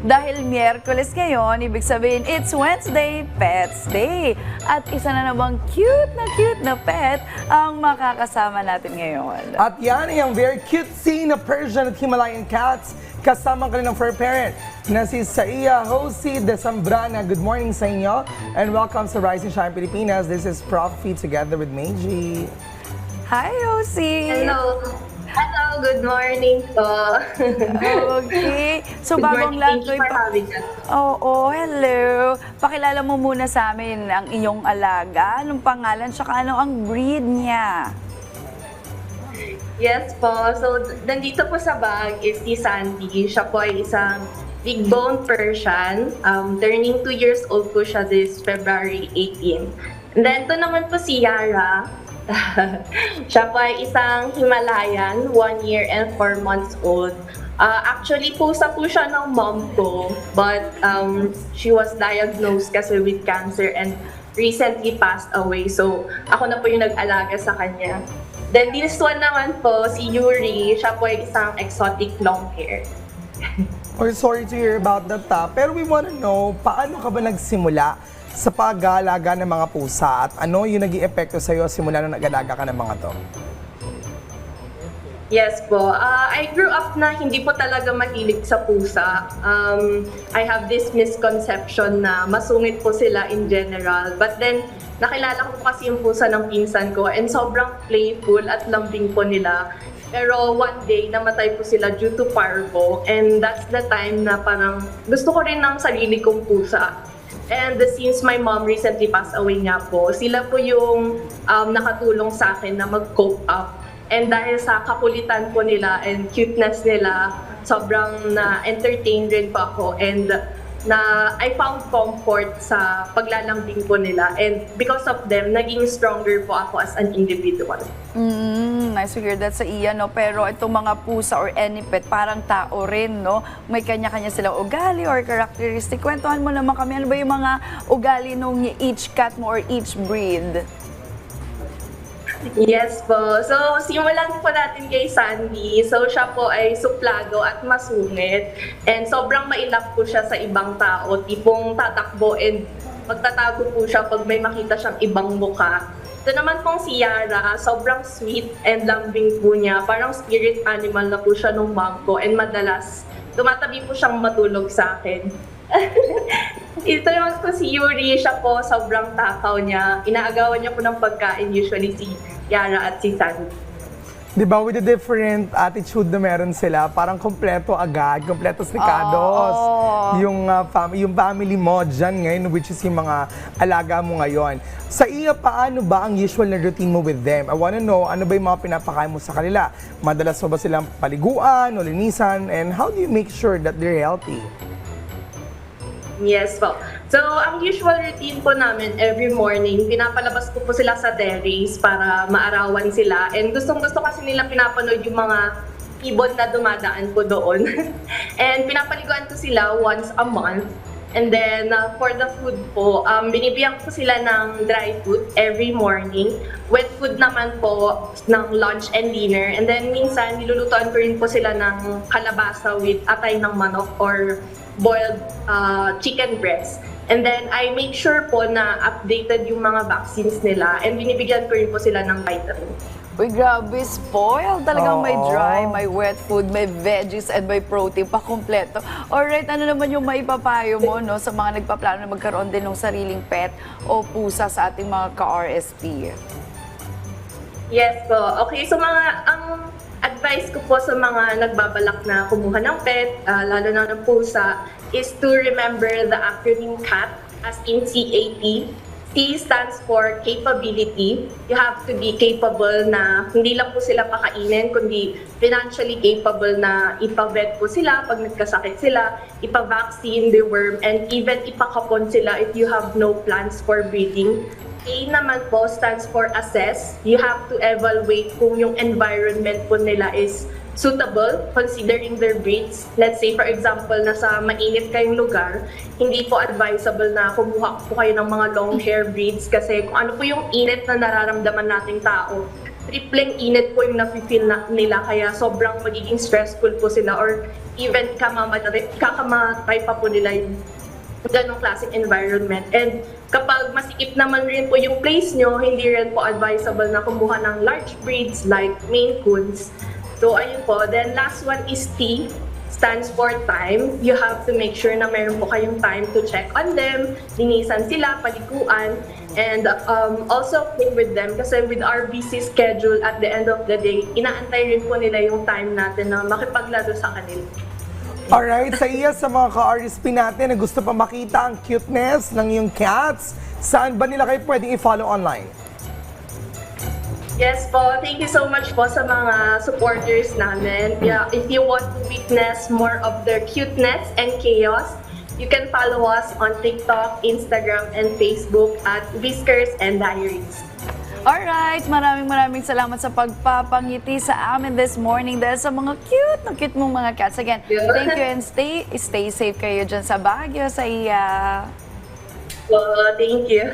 Dahil Miyerkules ngayon, ibig sabihin, it's Wednesday, Pets Day. At isa na namang cute na pet ang makakasama natin ngayon. At yan ay ang very cutesy na Persian at Himalayan cats kasama ang kanilang fur parent na si Saiya Josie de Zambrana. Good morning sa inyo and welcome sa Rise and Shine Pilipinas. This is Prof. Fee together with Meiji. Hi, Josie! Hello! Hello! Good morning po! Okay. So, Good bagong morning. Thank you langoy for having us. Oo, hello. Pakilala mo muna sa amin ang iyong alaga. Anong pangalan, tsaka ano ang breed niya? Yes po. So, nandito po sa bag is si Sandy. Siya po ay isang big bone Persian. Turning 2 years old po siya this February 18. And then, ito naman po si Yara. Siya po ay isang Himalayan, 1 year and 4 months old. Actually, pusa po siya ng mom ko, but she was diagnosed kasi with cancer and recently passed away. So, ako na po yung nag-alaga sa kanya. Then, this one naman po, si Yuri, siya po ay isang exotic long hair. We're sorry to hear about that, pero we want to know, paano ka ba nagsimula sa pag-aalaga ng mga pusa at ano yung naging epekto sa iyo simula nung nag-alaga ka ng mga to? Yes po. I grew up na hindi po talaga mahilig sa pusa. I have this misconception na masungit po sila in general. But then, nakilala ko po kasi yung pusa ng pinsan ko and sobrang playful at lambing po nila. Pero one day, namatay po sila due to parvo. And that's the time na parang gusto ko rin ng sarili kong pusa. And since my mom recently passed away nga po, sila po yung nakatulong sa akin na mag-cope up. And dahil sa kakulitan po nila and cuteness nila, sobrang na-entertain rin po ako. And I found comfort sa paglalambing po nila. And because of them, naging stronger po ako as an individual. Nice to hear that sa iya, no? Pero itong mga pusa or any pet, parang tao rin, no? May kanya-kanya silang ugali or characteristic. Kwentuhan mo naman kami, ano ba yung mga ugali nung each cat mo or each breed? Yes po. So, simulan po natin kay Sandy. So, siya po ay suplado at masungit. And sobrang mailap po siya sa ibang tao. Tipong tatakbo and magtatago po siya pag may makita siyang ibang mukha. Ito naman pong si Yara, sobrang sweet and lambing po niya. Parang spirit animal na po siya nung mom ko. And madalas, tumatabi po siyang matulog sa akin. Ito naman po si Yuri, siya po sobrang takaw niya. Inaagawan niya po ng pagkain, usually si Yara at si Sandy. Di ba, with the different attitude na meron sila, parang kompleto agad, kompletos Ricardos. Yung family mo dyan ngayon, which is yung mga alaga mo ngayon. Sa iyo, paano ba ang usual na routine mo with them? I wanna know, ano ba yung mga pinapakain mo sa kanila? Madalas mo ba silang paliguan o linisan? And how do you make sure that they're healthy? Yes po. So, ang usual routine po namin every morning, pinapalabas ko po sila sa terrace para maarawan sila. And gustong-gusto kasi nila pinapanood yung mga ibon na dumadaan po doon. And pinapaliguan ko sila once a month. And then, for the food po, binibigyan ko sila ng dry food every morning. Wet food naman po ng lunch and dinner. And then, minsan, nilulutuan ko rin po sila ng kalabasa with atay ng manok or boiled chicken breast. And then, I make sure po na updated yung mga vaccines nila and binibigyan ko rin po sila ng vitamin. Uy, grabe, spoiled. Talagang may dry, may wet food, may veggies, and may protein pa kompleto. Alright, ano naman yung maipapayo mo, no, sa mga nagpaplano na magkaroon din ng sariling pet o pusa sa ating mga ka-RSP? Yes po. Okay, so ang advice ko po sa mga nagbabalak na kumuha ng pet, lalo na ng pusa, is to remember the acronym CAT, as in C-A-T. C stands for capability. You have to be capable na hindi lang po sila pakainin, kundi financially capable na ipa-vet po sila pag nagkasakit sila, ipa-vaccine, deworm, and even ipakapon sila if you have no plans for breeding. A naman po stands for assess. You have to evaluate kung yung environment po nila is suitable considering their breeds. Let's say for example, nasa mainit kayong lugar, hindi po advisable na kumuha po kayo ng mga long hair breeds kasi kung ano po yung init na nararamdaman nating tao, tripleng init po yung nafe-feel nila kaya sobrang magiging stressful po sila or even kakamatay pa po nila yung ganong classic environment. And kapag masikip naman rin po yung place nyo, hindi rin po advisable na kumuha ng large breeds like Maine Coons. So ayun po. Then last one is T, stands for time. You have to make sure na meron po kayong time to check on them, linisan sila, paliguan, and also play with them. Kasi with our busy schedule at the end of the day, inaantay rin po nila yung time natin na makipaglaro sa kanila. Alright, sa iya sa mga ka-RSP natin na gusto pa makita ang cuteness ng iyong cats, saan ba nila kayo pwedeng i-follow online? Yes po, thank you so much po sa mga supporters namin. Yeah, if you want to witness more of their cuteness and chaos, you can follow us on TikTok, Instagram, and Facebook at Whiskers and Diaries. Alright, maraming salamat sa pagpapangiti sa amin this morning dahil sa mga cute mong mga cats. Again, Yeah. thank you and stay safe kayo dyan sa Baguio, sa iya. So, thank you.